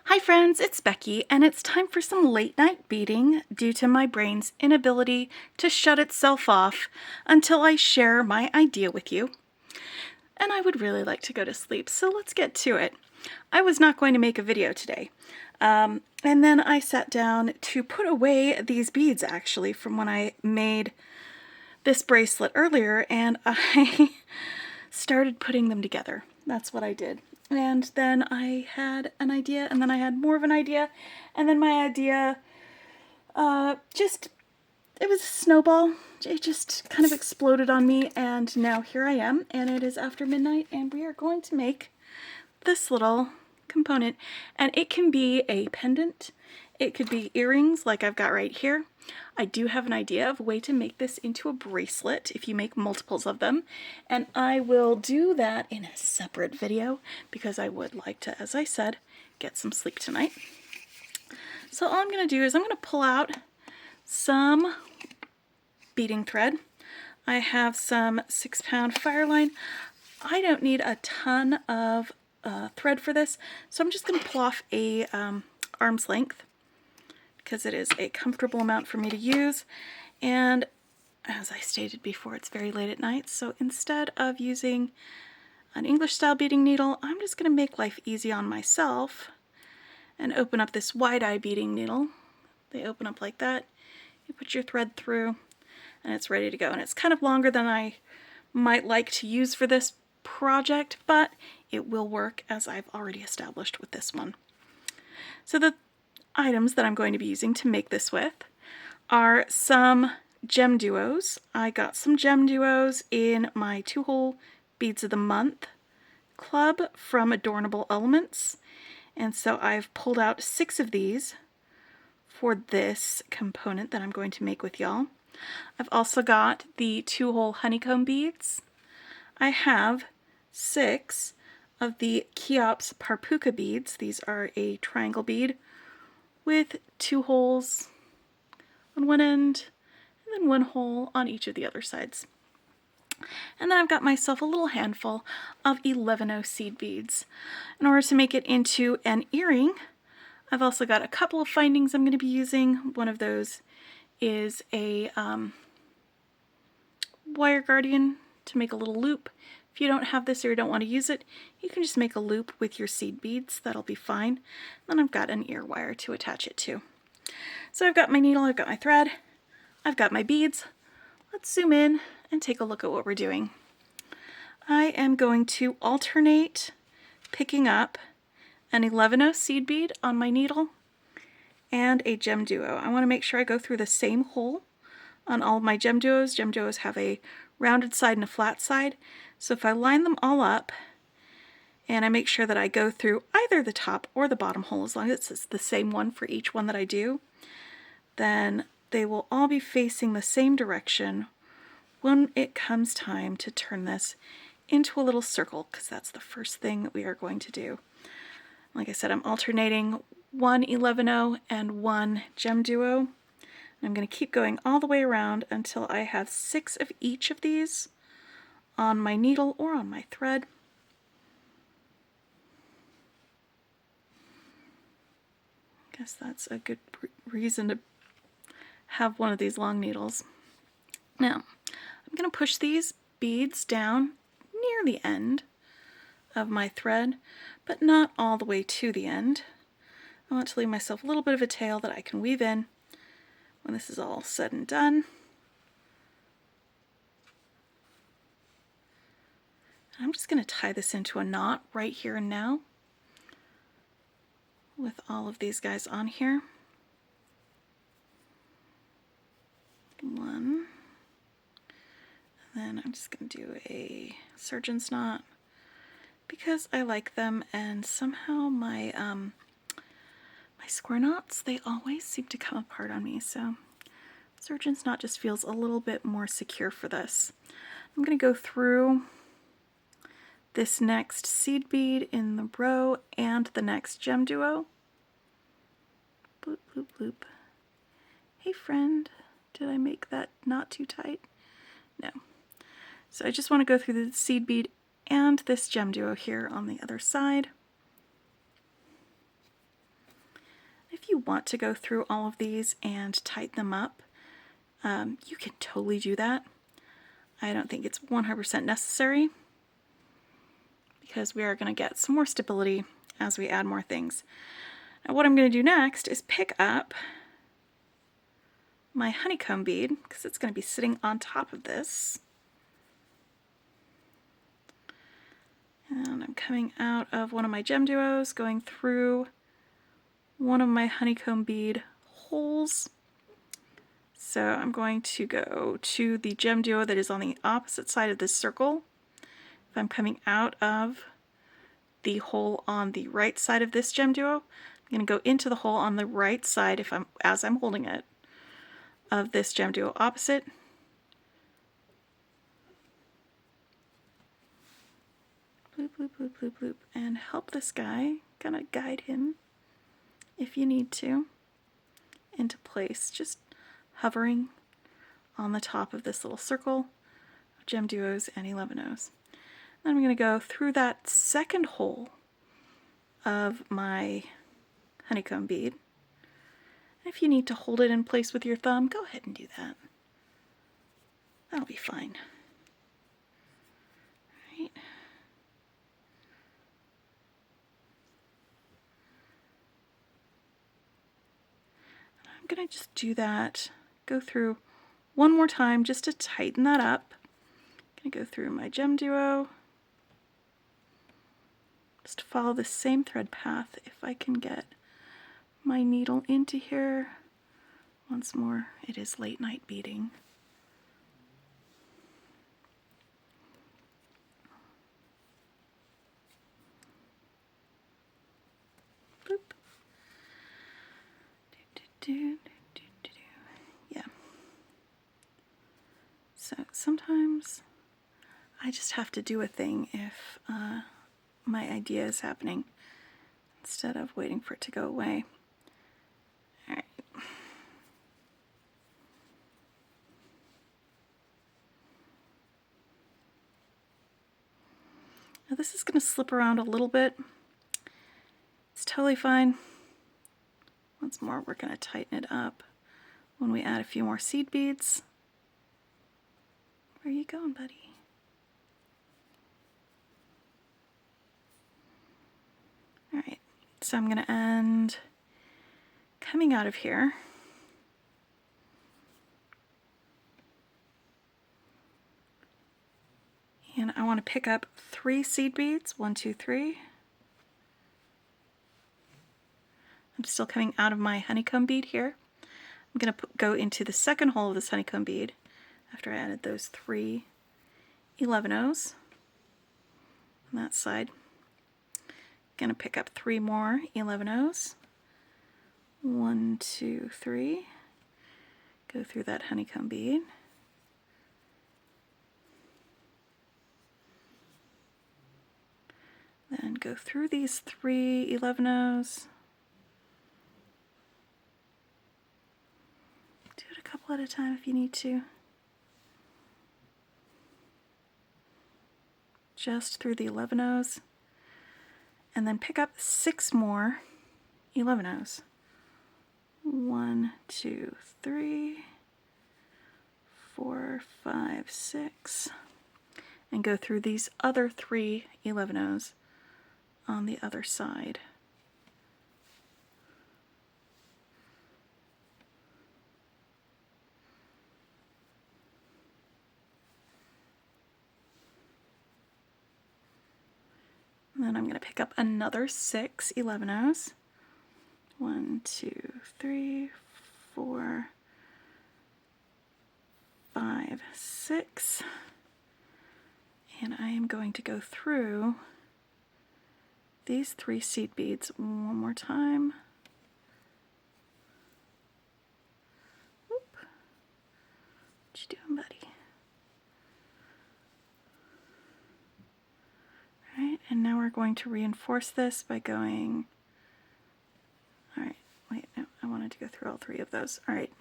Hi friends, it's Becky, and it's time for some late night beading due to my brain's inability to shut itself off until I share my idea with you. And I would really like to go to sleep, so let's get to it. I was not going to make a video today. And then I sat down to put away these beads actually from when I made this bracelet earlier, and I started putting them together. That's what I did. And then I had an idea, and then I had more of an idea, and then my idea it was a snowball. It just kind of exploded on me, and now here I am, and it is after midnight, and we are going to make this little component. And it can be a pendant, it could be earrings like I've got right here. I do have an idea of a way to make this into a bracelet if you make multiples of them, and I will do that in a separate video because I would like to, as I said, get some sleep tonight. So all I'm going to do is I'm going to pull out some beading thread. I have some 6-pound Fireline. I don't need a ton of thread for this, so I'm just going to pull off a arm's length, because it is a comfortable amount for me to use. And as I stated before, it's very late at night, so instead of using an English style beading needle, I'm just going to make life easy on myself and open up this wide-eye beading needle. They open up like that. You put your thread through and it's ready to go. And it's kind of longer than I might like to use for this project, but it will work, as I've already established with this one. So the items that I'm going to be using to make this with are some gemduos. I got some gemduos in my 2-hole Beads of the Month club from Adornable Elements, and so I've pulled out 6 of these for this component that I'm going to make with y'all. I've also got the 2-hole honeycomb beads. I have 6 of the Kheops puca beads. These are a triangle bead with 2 holes on one end and then 1 hole on each of the other sides. And then I've got myself a little handful of 11/0 seed beads. In order to make it into an earring, I've also got a couple of findings I'm going to be using. One of those is a wire guardian to make a little loop. If you don't have this or you don't want to use it, you can just make a loop with your seed beads. That'll be fine. Then I've got an ear wire to attach it to. So I've got my needle, I've got my thread, I've got my beads. Let's zoom in and take a look at what we're doing. I am going to alternate picking up an 11/0 seed bead on my needle and a gemduo. I want to make sure I go through the same hole on all of my gemduos. Gemduos have a rounded side and a flat side, so if I line them all up and I make sure that I go through either the top or the bottom hole, as long as it's the same one for each one that I do, then they will all be facing the same direction when it comes time to turn this into a little circle, because that's the first thing that we are going to do. Like I said, I'm alternating 1 11/0 and 1 gemduo. And I'm going to keep going all the way around until I have 6 of each of these on my needle or on my thread. I guess that's a good reason to have one of these long needles. Now, I'm going to push these beads down near the end of my thread, but not all the way to the end. I want to leave myself a little bit of a tail that I can weave in when this is all said and done. I'm just going to tie this into a knot right here and now with all of these guys on here. 1. And then I'm just going to do a surgeon's knot because I like them, and somehow my my square knots, they always seem to come apart on me, so surgeon's knot just feels a little bit more secure for this. I'm going to go through this next seed bead in the row and the next gemduo. Bloop, bloop, bloop. Hey friend, did I make that knot too tight? No. So I just want to go through the seed bead and this gemduo here on the other side. you want to go through all of these and tighten them up, you can totally do that. I don't think it's 100% necessary because we are going to get some more stability as we add more things. Now what I'm going to do next is pick up my honeycomb bead because it's going to be sitting on top of this. And I'm coming out of one of my gemduos, going through one of my honeycomb bead holes. So I'm going to go to the gemduo that is on the opposite side of this circle. If I'm coming out of the hole on the right side of this gemduo, I'm going to go into the hole on the right side as I'm holding it of this gemduo opposite. Bloop, bloop, bloop, bloop, bloop, and help this guy, kind of guide him if you need to into place, just hovering on the top of this little circle of gemduos and 11-ohs. Then I'm going to go through that second hole of my honeycomb bead. And if you need to hold it in place with your thumb, go ahead and do that. That'll be fine. All right. I'm going to just do that, go through one more time just to tighten that up. I'm going to go through my gemduo. Just follow the same thread path if I can get my needle into here. Once more, it is late night beading. Boop. Yeah. So sometimes I just have to do a thing if my idea is happening instead of waiting for it to go away. All right. Now this is going to slip around a little bit. It's totally fine. Once more, we're going to tighten it up when we add a few more seed beads. Where are you going, buddy? All right, so I'm going to end coming out of here. And I want to pick up 3 seed beads, 1, 2, 3. I'm still coming out of my honeycomb bead here. I'm going to go into the second hole of this honeycomb bead after I added those 3 11-ohs on that side. Going to pick up 3 more 11-ohs. 1, 2, 3. Go through that honeycomb bead. Then go through these 3 11-ohs. Do it a couple at a time if you need to. Just through the 11-ohs. And then pick up 6 more 11-ohs. 1, 2, 3, 4, 5, 6. And go through these other 3 11-ohs on the other side. And then I'm going to pick up another 6 11-ohs. 1, 2, 3, 4, 5, 6. And I am going to go through these 3 seed beads one more time. Whoop. What you doing, buddy? Alright, and now we're going to reinforce this by going... Alright, wait, no, I wanted to go through all 3 of those. Alright.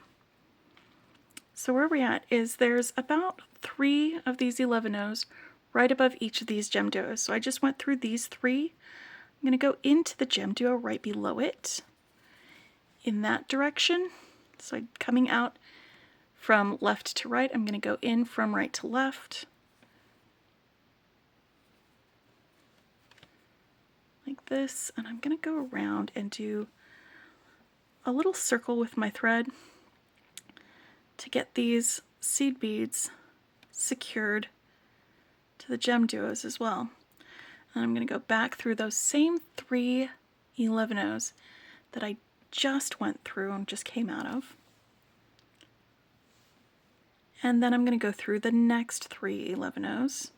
So where we're at is there's about 3 of these 11-ohs right above each of these gemduos. So I just went through these 3. I'm going to go into the gemduo right below it. in that direction. So coming out from left to right, I'm going to go in from right to left. Like this, and I'm going to go around and do a little circle with my thread to get these seed beads secured to the gemduos as well. And I'm going to go back through those same 3 11-ohs that I just went through and just came out of. And then I'm going to go through the next 3 11-ohs.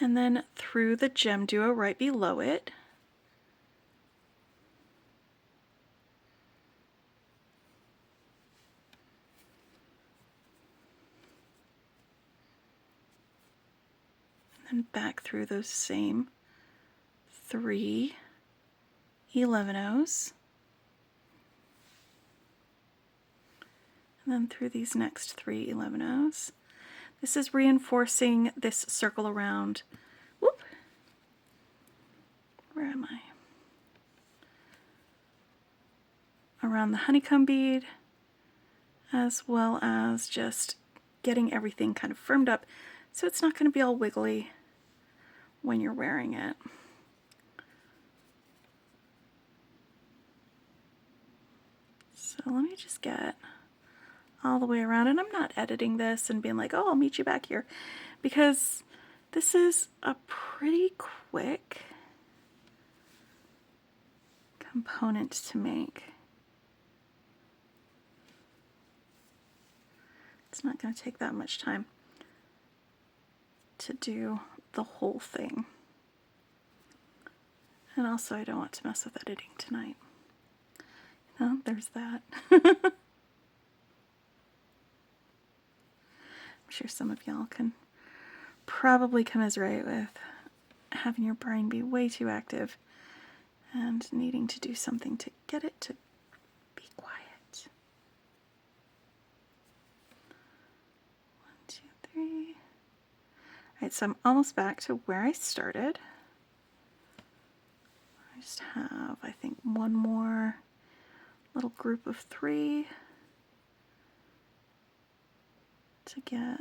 And then through the gemduo right below it. And back through those same 3 11-ohs. And then through these next 3 11-ohs. This is reinforcing this circle around, whoop, where am I? Around the honeycomb bead, as well as just getting everything kind of firmed up so it's not going to be all wiggly when you're wearing it. So let me just get all the way around, and I'm not editing this and being like, oh, I'll meet you back here, because this is a pretty quick component to make. It's not going to take that much time to do the whole thing. And also, I don't want to mess with editing tonight. No, there's that. I'm sure some of y'all can probably commiserate with having your brain be way too active and needing to do something to get it to be quiet. 1, 2, 3. Alright, so I'm almost back to where I started. I just have, I think, one more little group of 3 to get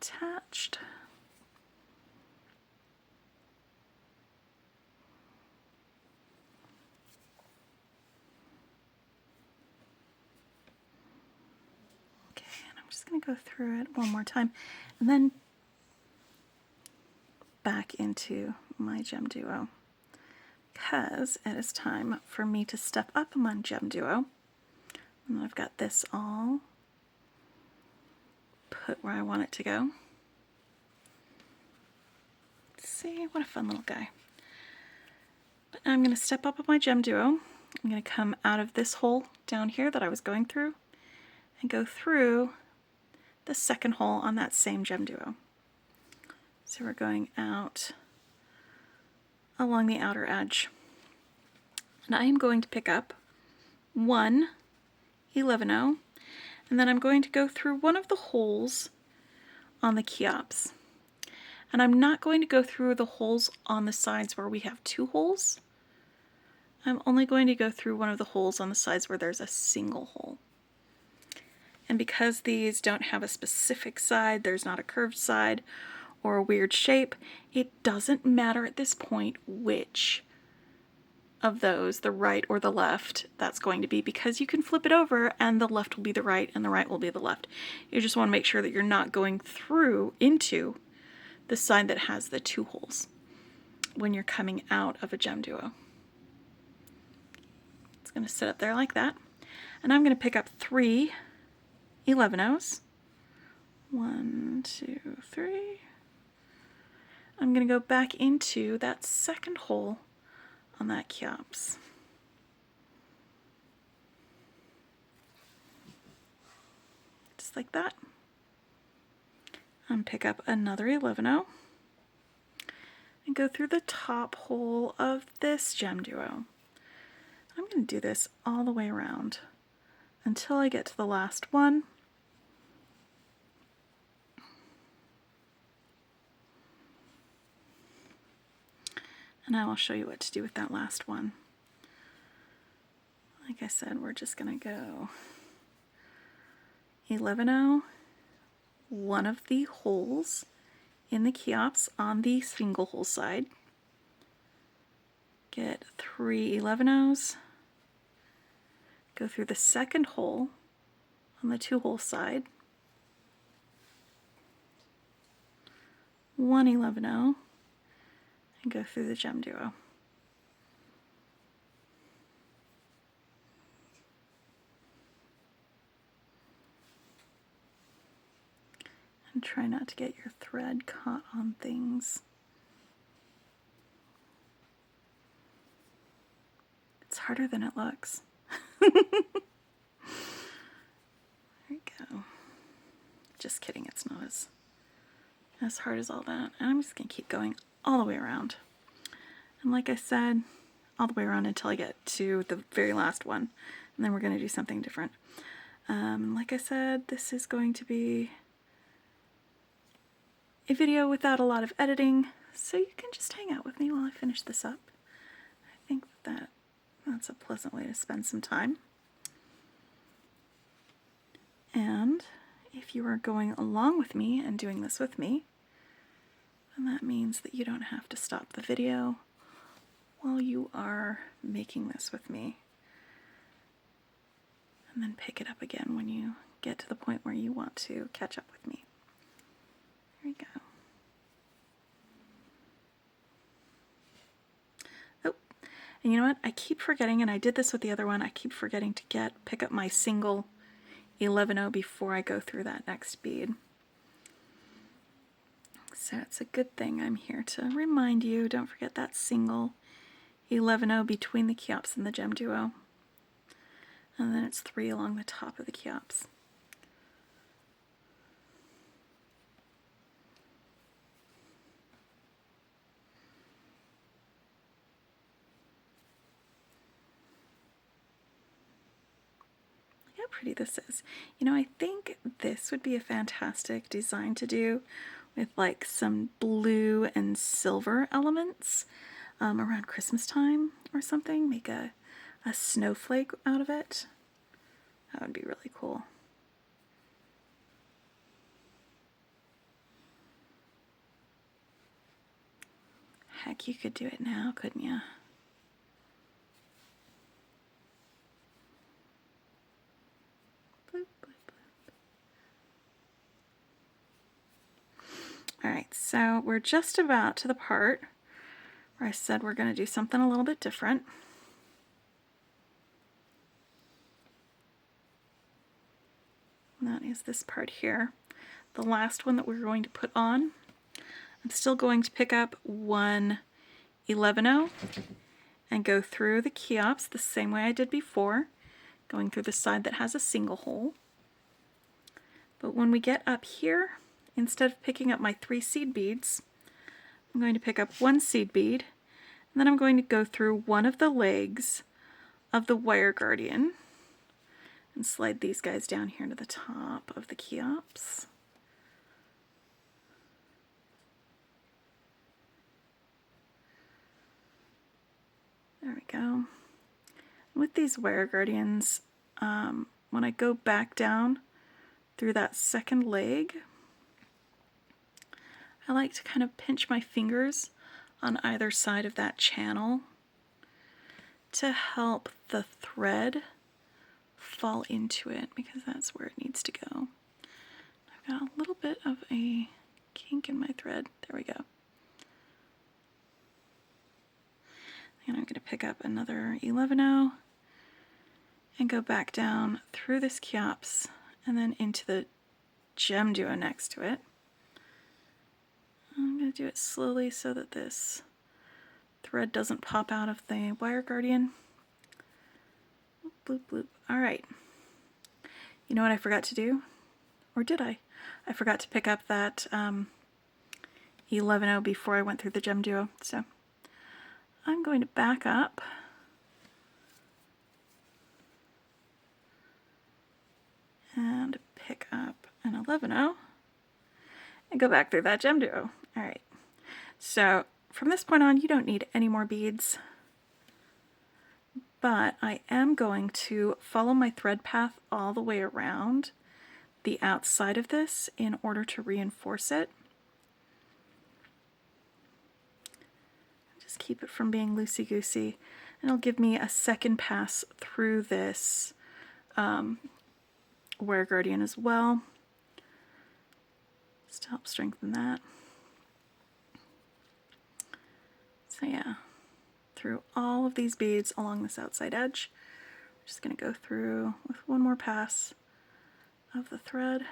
attached. Okay, and I'm just going to go through it one more time and then back into my gemduo, because it is time for me to step up my gemduo. And I've got this all put where I want it to go. See, what a fun little guy. But I'm going to step up with my gemduo. I'm going to come out of this hole down here that I was going through and go through the second hole on that same gemduo. So we're going out along the outer edge. And I am going to pick up 1 11-oh, and then I'm going to go through one of the holes on the Kheops. And I'm not going to go through the holes on the sides where we have 2 holes. I'm only going to go through one of the holes on the sides where there's a single hole. And because these don't have a specific side, there's not a curved side or a weird shape, it doesn't matter at this point which of those, the right or the left, that's going to be, because you can flip it over and the left will be the right and the right will be the left. You just want to make sure that you're not going through into the side that has the 2 holes when you're coming out of a gemduo. It's going to sit up there like that. And I'm going to pick up 3 11-ohs. 1, 2, 3. I'm going to go back into that second hole on that Kheops. Just like that. And pick up another 11-oh and go through the top hole of this gemduo. I'm going to do this all the way around until I get to the last one. And I will show you what to do with that last one. Like I said, we're just going to go 11-0, one of the holes in the Kheops on the single hole side. Get 3 11-0s, go through the second hole on the 2-hole side, 1 11-0, and go through the gemduo. And try not to get your thread caught on things. It's harder than it looks. There we go. Just kidding, it's not as hard as all that. And I'm just going to keep going all the way around. And like I said, all the way around until I get to the very last one. And then we're going to do something different. Like I said, this is going to be a video without a lot of editing, so you can just hang out with me while I finish this up. I think that's a pleasant way to spend some time. And if you are going along with me and doing this with me, then that means that you don't have to stop the video while you are making this with me. And then pick it up again when you get to the point where you want to catch up with me. There we go. Oh, and you know what? I keep forgetting, and I did this with the other one, I keep forgetting to pick up my single 11-0 before I go through that next bead. So it's a good thing I'm here to remind you, don't forget that single 11-0 between the Kheops and the gemduo. And then it's 3 along the top of the Kheops. Look how pretty this is. You know, I think this would be a fantastic design to do with like some blue and silver elements around Christmas time or something. Make a snowflake out of it. That would be really cool. Heck, you could do it now, couldn't you? Bloop, bloop, bloop. Alright, so we're just about to the part where I said we're going to do something a little bit different. And that is this part here. The last one that we're going to put on. I'm still going to pick up 1 11-0 and go through the Kheops the same way I did before, going through the side that has a single hole. But when we get up here, instead of picking up my 3 seed beads, I'm going to pick up 1 seed bead, and then I'm going to go through one of the legs of the wire guardian and slide these guys down here to the top of the Kheops. There we go. With these wire guardians, when I go back down through that second leg, I like to kind of pinch my fingers on either side of that channel to help the thread fall into it, because that's where it needs to go. I've got a little bit of a kink in my thread. There we go. And I'm going to pick up another 11-0 and go back down through this Kheops and then into the gemduo next to it. I'm going to do it slowly so that this thread doesn't pop out of the wire guardian. Bloop, bloop. All right. You know what I forgot to do? Or did I? I forgot to pick up that 11-0 before I went through the gemduo. So I'm going to back up and pick up an 11-0 and go back through that gemduo. All right. So from this point on, you don't need any more beads, but I am going to follow my thread path all the way around the outside of this in order to reinforce it. Just keep it from being loosey-goosey, and it'll give me a second pass through this wire guardian as well, just to help strengthen that. So yeah, through all of these beads along this outside edge. I'm just going to go through with one more pass of the thread.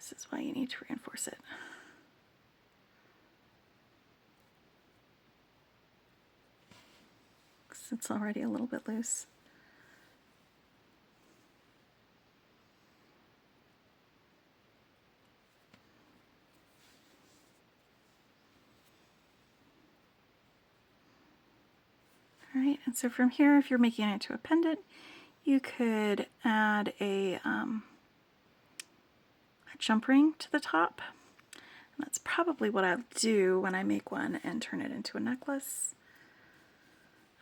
This is why you need to reinforce it. It's already a little bit loose. All right, and so from here, if you're making it into a pendant, you could add a jump ring to the top. And that's probably what I'll do when I make one and turn it into a necklace.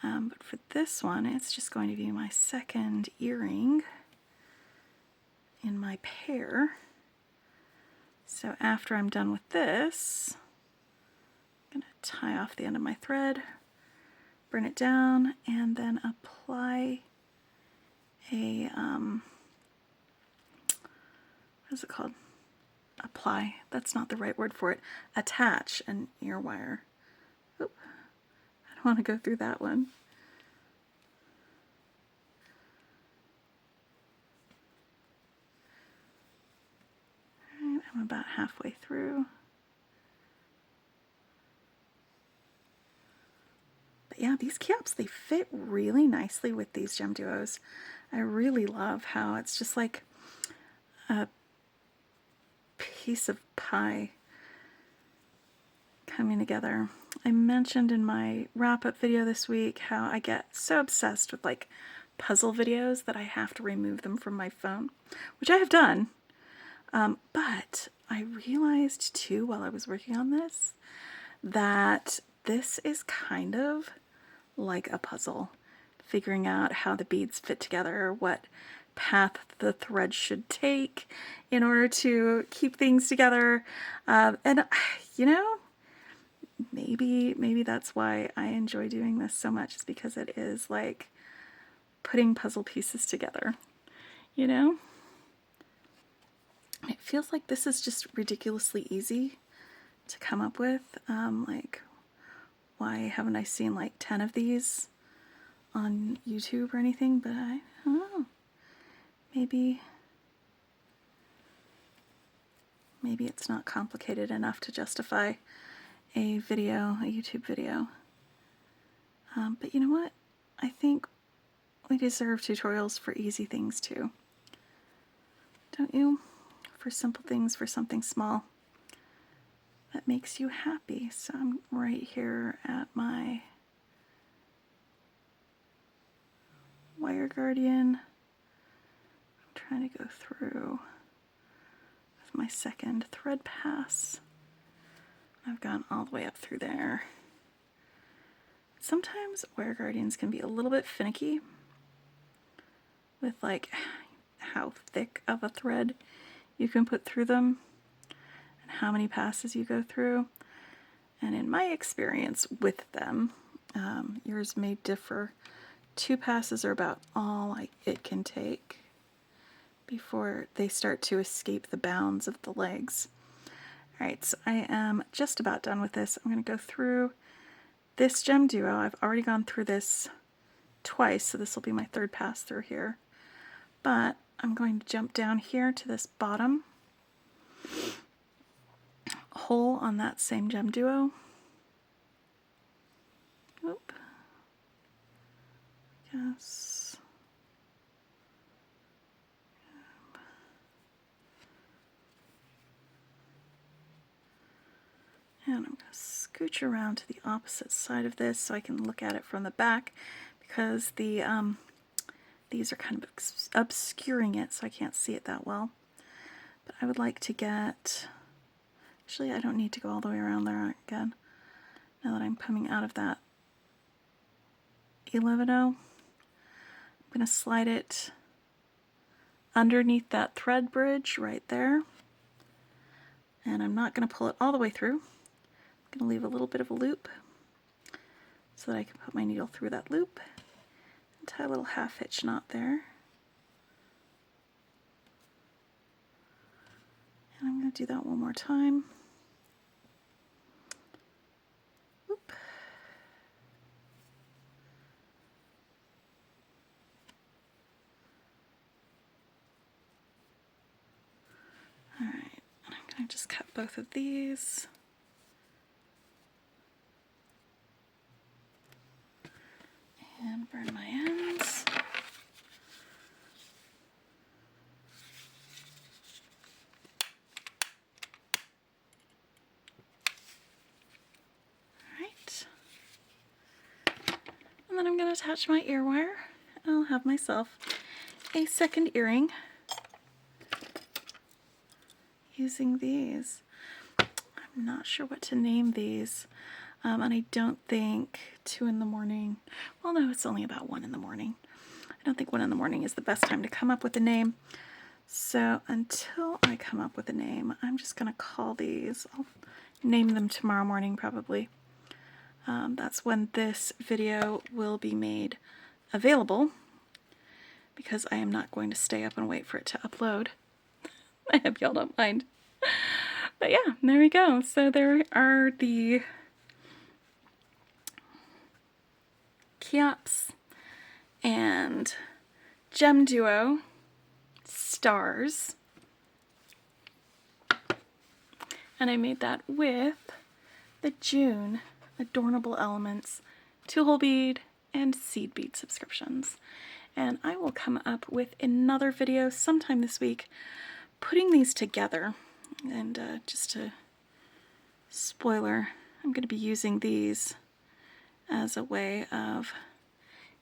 But for this one, it's just going to be my second earring in my pair. So after I'm done with this, I'm going to tie off the end of my thread, burn it down, and then apply a, what is it called? Apply, that's not the right word for it. Attach an ear wire. Oop, I don't want to go through that one. All right, I'm about halfway through. But yeah, these Kheops, they fit really nicely with these gemduos. I really love how it's just like a piece of pie coming together. I mentioned in my wrap-up video this week how I get so obsessed with like puzzle videos that I have to remove them from my phone, which I have done. But I realized too while I was working on this that this is kind of like a puzzle, figuring out how the beads fit together, what path the thread should take in order to keep things together. And you know, maybe that's why I enjoy doing this so much, is because it is like putting puzzle pieces together, you know? It feels like this is just ridiculously easy to come up with. Like, why haven't I seen like 10 of these on YouTube or anything? But I don't know. Maybe it's not complicated enough to justify a YouTube video. But you know what? I think we deserve tutorials for easy things too. Don't you? For simple things, for something small that makes you happy. So I'm right here at my wire guardian. I'm trying to go through with my second thread pass. I've gone all the way up through there. Sometimes wire guardians can be a little bit finicky with like how thick of a thread you can put through them and how many passes you go through. And in my experience with them, yours may differ. 2 passes are about all it can take before they start to escape the bounds of the legs. Alright, so I am just about done with this. I'm going to go through this gemduo. I've already gone through this twice, so this will be my third pass through here. But I'm going to jump down here to this bottom hole on that same gemduo. Oop. Yes. And I'm going to scooch around to the opposite side of this so I can look at it from the back, because the these are kind of obscuring it so I can't see it that well. But I would like to get, actually I don't need to go all the way around there again, now that I'm coming out of that 11-0. I'm going to slide it underneath that thread bridge right there. And I'm not going to pull it all the way through. I'm going to leave a little bit of a loop so that I can put my needle through that loop and tie a little half hitch knot there. And I'm going to do that one more time. Whoop. All right, and I'm going to just cut both of these. And burn my ends. Alright. And then I'm going to attach my ear wire. I'll have myself a second earring using these. I'm not sure what to name these. And I don't think 2 in the morning, well no, it's only about 1 in the morning. I don't think 1 in the morning is the best time to come up with a name. So until I come up with a name, I'm just going to call these, I'll name them tomorrow morning probably. That's when this video will be made available, because I am not going to stay up and wait for it to upload. I hope y'all don't mind. But yeah, there we go. So there are the Kheops and gemduo stars, and I made that with the June Adornable Elements 2-hole bead and seed bead subscriptions. And I will come up with another video sometime this week putting these together. And just a spoiler, I'm going to be using these as a way of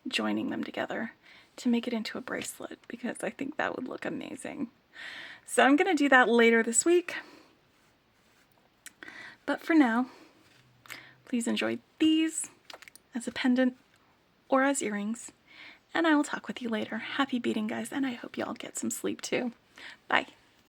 joining them together to make it into a bracelet, because I think that would look amazing. So I'm going to do that later this week. But for now, please enjoy these as a pendant or as earrings, and I will talk with you later. Happy beading, guys, and I hope you all get some sleep too. Bye.